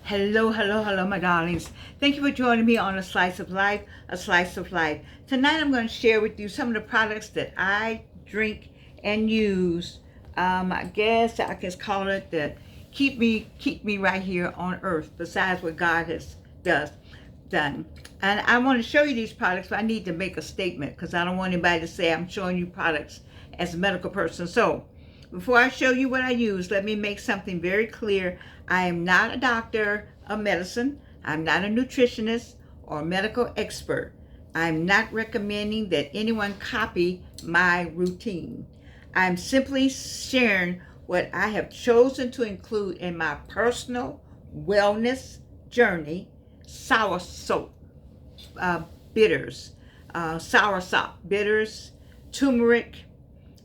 Hello, hello, hello, my darlings. Thank you for joining me on A Slice of Life, A Slice of Life. Tonight I'm going to share with you some of the products that I drink and use. I guess I can call it the keep me right here on earth, besides what God has done. And I want to show you these products, but I need to make a statement because I don't want anybody to say I'm showing you products as a medical person. So before I show you what I use, let me make something very clear. I am not a doctor of medicine. I'm not a nutritionist or a medical expert. I'm not recommending that anyone copy my routine. I'm simply sharing what I have chosen to include in my personal wellness journey. Soursop bitters, Soursop bitters, turmeric,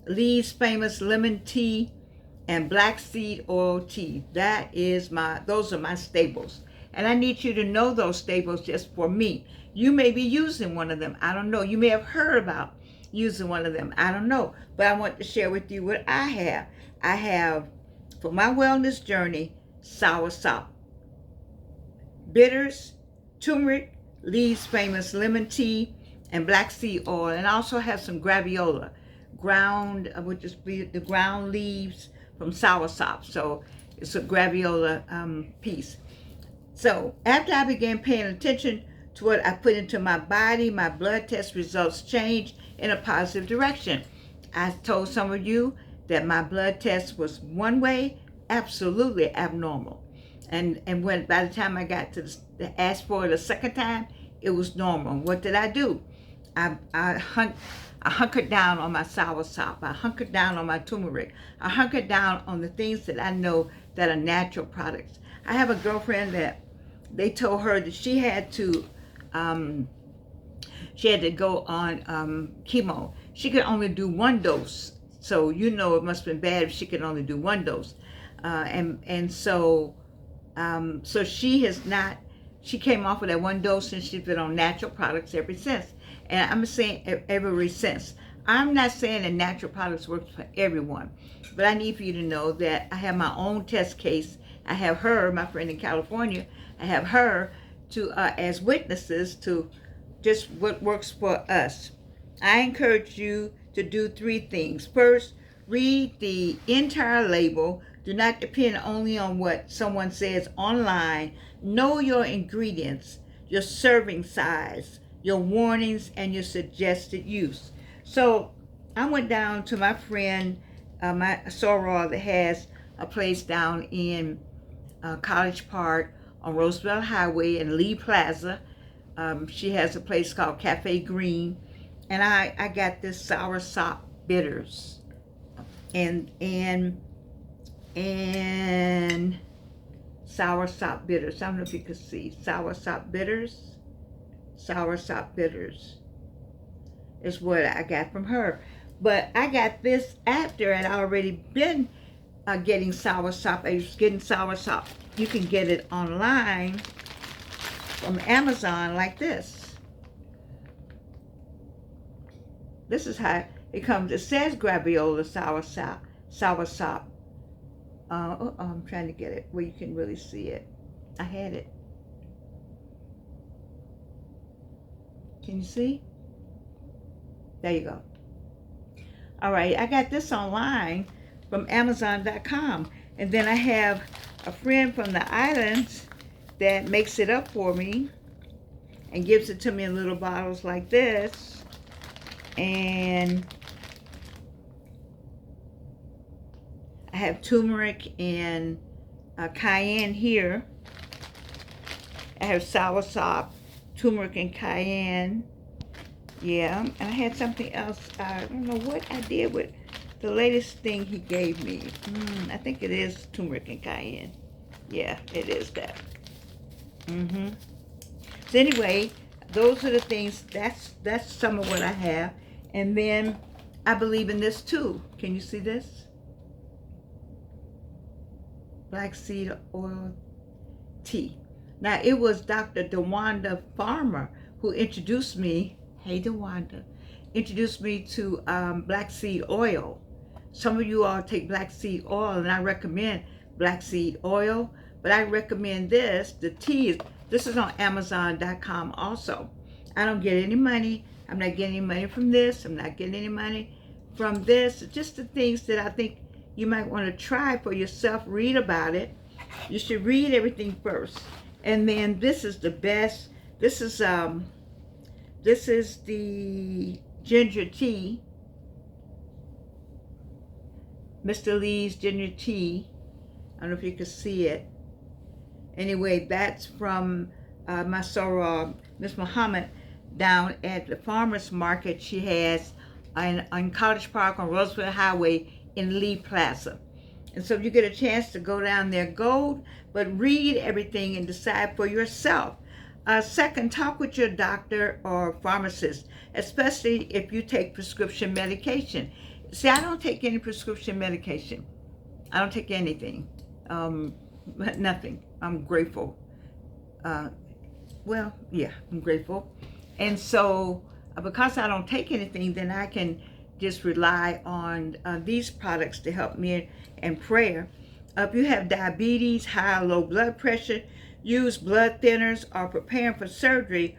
Lee's famous lemon tea, and black seed oil tea. Those are my staples. And I need you to know those staples just for me. You may be using one of them. I don't know. You may have heard about using one of them. I don't know. But I want to share with you what I have. I have, for my wellness journey, Soursop bitters, turmeric, Lee's famous lemon tea, and black seed oil. And I also have some graviola, which is the ground leaves from Soursop. So it's a graviola piece. So after I began paying attention to what I put into my body, my blood test results changed in a positive direction. I told some of you that my blood test was one way, absolutely abnormal. And when by the time I got to ask for it a second time, it was normal. What did I do? I hunkered down on my Soursop. I hunkered down on my turmeric. I hunkered down on the things that I know that are natural products. I have a girlfriend that they told her that she had to go on chemo. She could only do one dose. So it must have been bad if she could only do one dose. So she came off of that one dose and she's been on natural products ever since. And I'm saying ever since. I'm not saying that natural products work for everyone, but I need for you to know that I have my own test case. I have her, my friend in California, I have her to as witnesses to just what works for us. I encourage you to do three things. First, read the entire label. Do not depend only on what someone says online. Know your ingredients, your serving size, your warnings, and your suggested use. So I went down to my friend, my soror that has a place down in College Park on Roosevelt Highway in Lee Plaza. She has a place called Cafe Green, and I got this Soursop bitters, and Soursop bitters. I don't know if you can see Soursop bitters. Soursop bitters is what I got from her. But I got this after I'd already been getting Soursop. I was getting Soursop. You can get it online from Amazon like this. This is how it comes. It says graviola Soursop. I'm trying to get it where you can really see it. I had it. Can you see? There you go. All right, I got this online from Amazon.com. And then I have a friend from the islands that makes it up for me and gives it to me in little bottles like this. And I have turmeric and cayenne here. I have Soursop, turmeric and cayenne. Yeah, and I had something else. I don't know what I did with the latest thing he gave me. I think it is turmeric and cayenne. Yeah, it is that. So anyway, those are the things. That's some of what I have. And then I believe in this too. Can you see this? Black seed oil tea. Now, it was Dr. DeWanda Farmer who introduced me, hey DeWanda, introduced me to black seed oil. Some of you all take black seed oil, and I recommend black seed oil, but I recommend this. The tea is, this is on Amazon.com also. I don't get any money. I'm not getting any money from this. I'm not getting any money from this. Just the things that I think you might want to try for yourself. Read about it. You should read everything first. And then this is the best. This is the ginger tea. Mr. Lee's ginger tea. I don't know if you can see it. Anyway, that's from my soror, Miss Muhammad, down at the farmer's market she has on College Park on Roosevelt Highway in Lee Plaza. And so if you get a chance to go down there, go, but read everything and decide for yourself. Second, talk with your doctor or pharmacist, especially if you take prescription medication. See, I don't take any prescription medication. I don't take anything. Nothing. I'm grateful. Well, yeah, I'm grateful. And so because I don't take anything, then I can just rely on these products to help me in prayer. If you have diabetes, high or low blood pressure, use blood thinners, or preparing for surgery,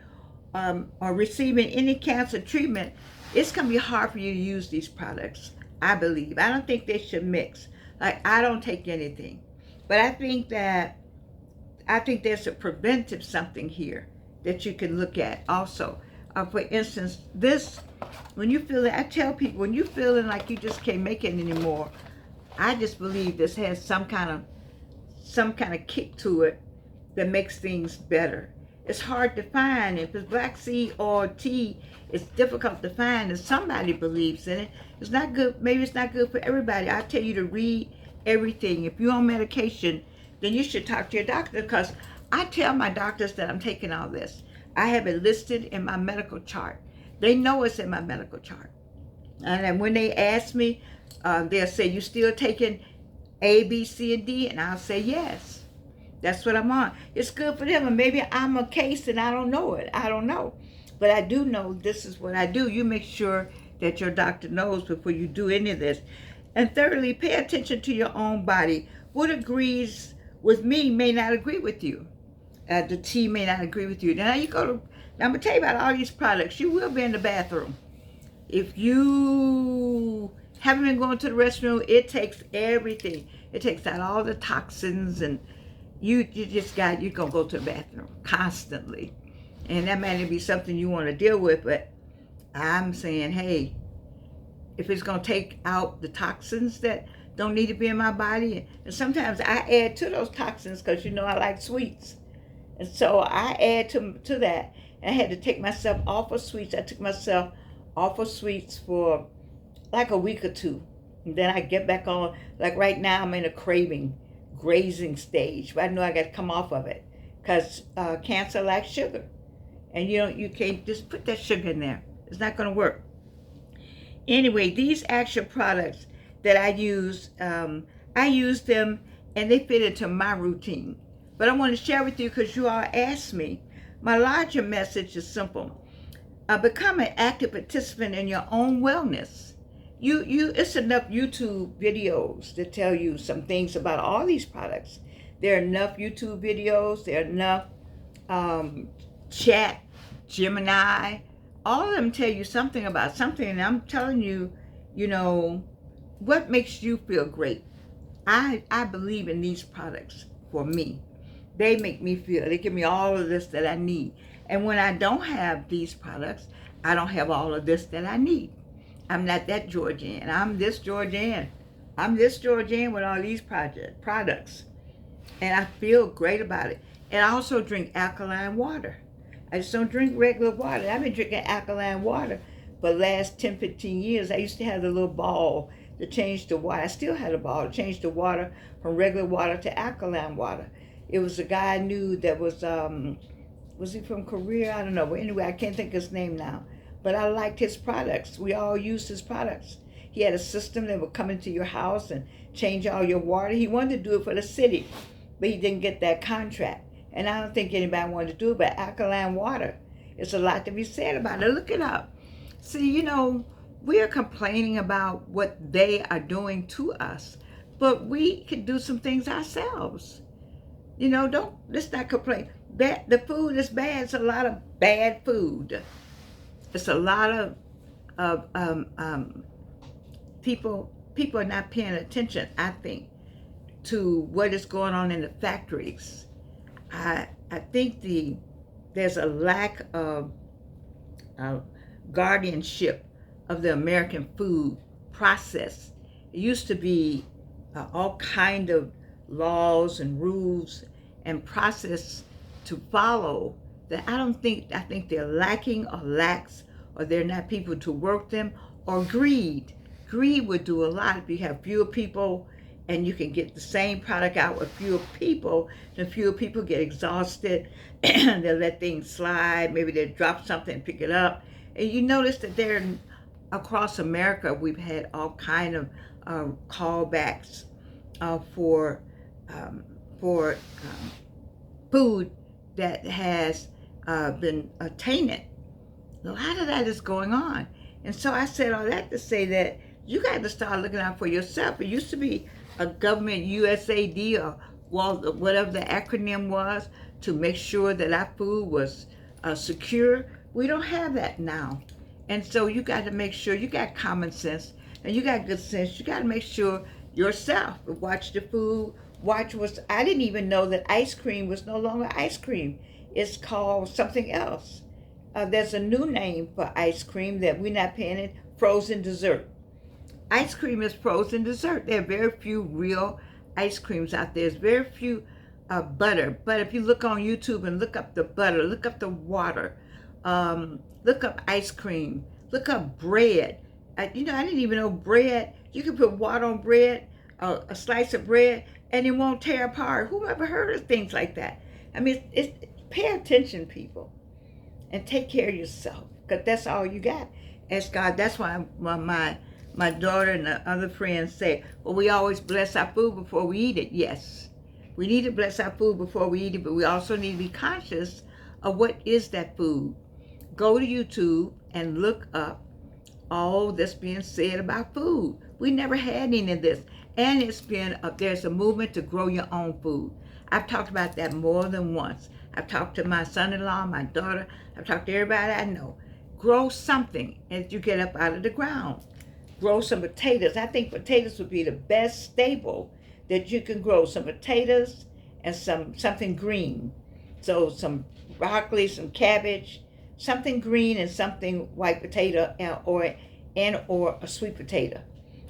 or receiving any cancer treatment, it's going to be hard for you to use these products, I believe. I don't think they should mix. Like, I don't take anything. But I think there's a preventive something here that you can look at also. For instance, this, when you feel it, I tell people, when you're feeling like you just can't make it anymore, I just believe this has some kind of kick to it that makes things better. It's hard to find. If it's black seed or tea, it's difficult to find, and somebody believes in it. It's not good. Maybe it's not good for everybody. I tell you to read everything. If you're on medication, then you should talk to your doctor, because I tell my doctors that I'm taking all this. I have it listed in my medical chart. They know it's in my medical chart. And then when they ask me, they'll say, you still taking A, B, C, and D? And I'll say, yes. That's what I'm on. It's good for them. And maybe I'm a case and I don't know it. I don't know. But I do know this is what I do. You make sure that your doctor knows before you do any of this. And thirdly, pay attention to your own body. What agrees with me may not agree with you. The tea may not agree with you. Now I'm going to tell you about all these products. You will be in the bathroom. If you haven't been going to the restroom, it takes everything. It takes out all the toxins, and you're going to go to the bathroom constantly. And that might be something you want to deal with, but I'm saying, hey, if it's going to take out the toxins that don't need to be in my body, and sometimes I add to those toxins because I like sweets. And so I add to that. And I had to take myself off of sweets. I took myself off of sweets for like a week or two. And then I get back on. Like right now I'm in a grazing stage. But I know I got to come off of it. Because cancer likes sugar. And you can't just put that sugar in there. It's not going to work. Anyway, these actual products that I use them and they fit into my routine. But I want to share with you because you all asked me. My larger message is simple. Become an active participant in your own wellness. It's enough YouTube videos to tell you some things about all these products. There are enough YouTube videos. There are enough chat, Gemini. All of them tell you something about something. And I'm telling you, what makes you feel great. I believe in these products for me. They make me feel, they give me all of this that I need. And when I don't have these products, I don't have all of this that I need. I'm not that Georgian. I'm this Georgian. I'm this Georgian with all these products. And I feel great about it. And I also drink alkaline water. I just don't drink regular water. I've been drinking alkaline water for the last 10, 15 years. I used to have the little ball to change the water. I still had a ball to change the water from regular water to alkaline water. It was a guy I knew that was he from Korea? I don't know. But anyway, I can't think of his name now. But I liked his products. We all used his products. He had a system that would come into your house and change all your water. He wanted to do it for the city, but he didn't get that contract. And I don't think anybody wanted to do it, but alkaline water, it's a lot to be said about it. Look it up. See, we are complaining about what they are doing to us, but we can do some things ourselves. let's not complain. The food is bad. It's a lot of bad food. It's a lot of people are not paying attention, I think, to what is going on in the factories. I think there's a lack of guardianship of the American food process. It used to be all kind of laws and rules and process to follow that I think they're lacking or lax, or they're not people to work them, or greed. Greed would do a lot if you have fewer people and you can get the same product out with fewer people. Then fewer people get exhausted. They'll let things slide. Maybe they'll drop something and pick it up. And you notice that across America, we've had all kind of callbacks for food that has been tainted. A lot of that is going on. And so I said all that to say that you got to start looking out for yourself. It used to be a government USAID or whatever the acronym was to make sure that our food was secure. We don't have that now. And so you got to make sure you got common sense and you got good sense. You got to make sure yourself, watch the food, I didn't even know that ice cream was no longer ice cream. It's called something else. There's a new name for ice cream that we're not paying it, frozen dessert. Ice cream is frozen dessert. There are very few real ice creams out there. There's very few butter. But if you look on YouTube and look up the butter, look up the water, look up ice cream, look up bread. I didn't even know bread. You can put water on bread, a slice of bread, and it won't tear apart. Who ever heard of things like that? I mean, pay attention, people, and take care of yourself, because that's all you got. Ask God. That's why my daughter and the other friends say, well, we always bless our food before we eat it. Yes, we need to bless our food before we eat it, but we also need to be conscious of what is that food. Go to YouTube and look up all that's being said about food. We never had any of this. And there's a movement to grow your own food. I've talked about that more than once. I've talked to my son-in-law, my daughter. I've talked to everybody I know. Grow something as you get up out of the ground. Grow some potatoes. I think potatoes would be the best staple that you can grow. Some potatoes and something green. So some broccoli, some cabbage, something green and something white potato or a sweet potato.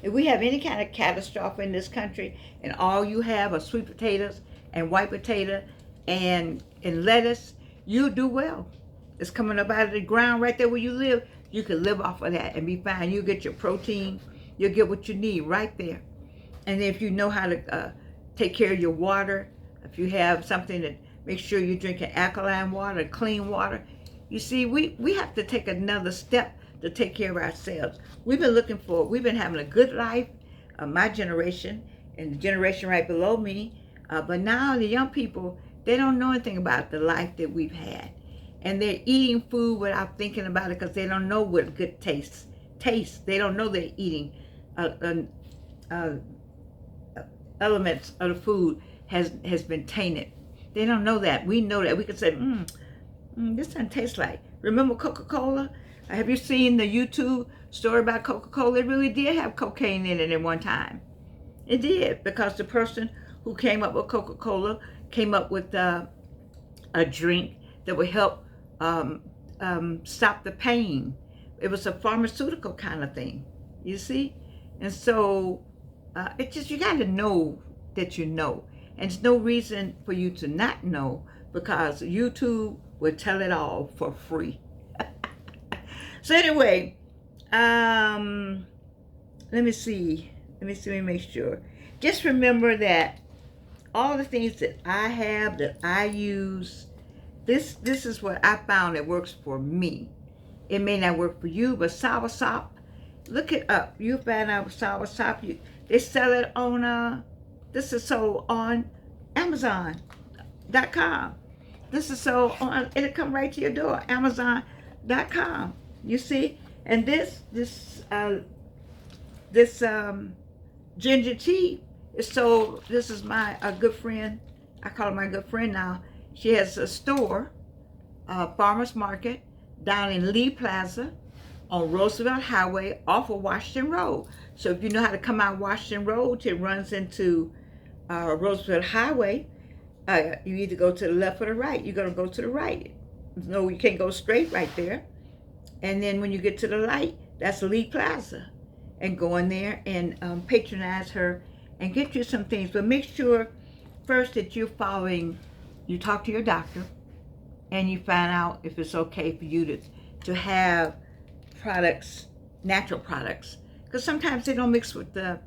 If we have any kind of catastrophe in this country and all you have are sweet potatoes and white potato and lettuce, you'll do well. It's coming up out of the ground right there where you live. You can live off of that and be fine. You'll get your protein. You'll get what you need right there. And if you know how to take care of your water, if you have something that make sure you're drinking alkaline water, clean water. You see, we have to take another step to take care of ourselves. We've been having a good life, my generation and the generation right below me. But now the young people, they don't know anything about the life that we've had. And they're eating food without thinking about it because they don't know what good tastes. They don't know they're eating elements of the food has been tainted. They don't know that. We know that. We can say, this doesn't taste like. Remember Coca-Cola? Have you seen the YouTube story about Coca-Cola? It really did have cocaine in it at one time. It did, because the person who came up with Coca-Cola came up with a drink that would help stop the pain. It was a pharmaceutical kind of thing, you see? And so it's just, you got to know that you know. And there's no reason for you to not know, because YouTube will tell it all for free. So anyway, let me make sure. Just remember that all the things that I have, that I use, this is what I found that works for me. It may not work for you, but Soursop, look it up. You find out Soursop. They sell it on, this is sold on Amazon.com. This is sold on, it'll come right to your door, Amazon.com. You see? And this ginger tea is sold. This is my good friend I call her my good friend now. She has a store, farmer's market, down in Lee Plaza on Roosevelt Highway off of Washington Road. So if you know how to come out Washington Road, it runs into Roosevelt Highway. You either go to the left or the right. You're going to go to the right. No, you can't go straight right there. And then when you get to the light, that's Lee Plaza. And go in there and patronize her and get you some things. But make sure first that you're following, you talk to your doctor and you find out if it's okay for you to have products, natural products. Because sometimes they don't mix with the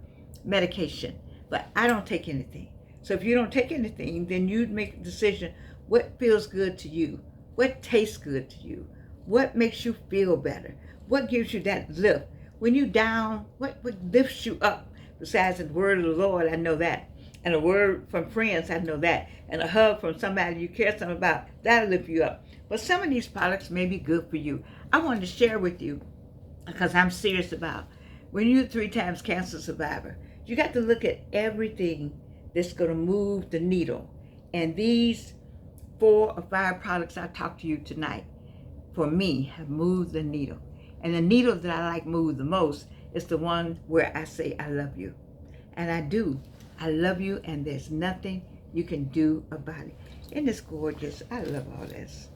medication. But I don't take anything. So if you don't take anything, then you make a decision what feels good to you, what tastes good to you, what makes you feel better, what gives you that lift. When you down, what lifts you up? Besides the word of the Lord, I know that. And a word from friends, I know that. And a hug from somebody you care something about, that'll lift you up. But some of these products may be good for you. I wanted to share with you, because I'm serious about, when you're 3 times cancer survivor, you got to look at everything that's going to move the needle. And these 4 or 5 products I talked to you tonight, for me, have moved the needle. And the needle that I like moved the most is the one where I say, I love you. And I do. I love you, and there's nothing you can do about it. Isn't this gorgeous? I love all this.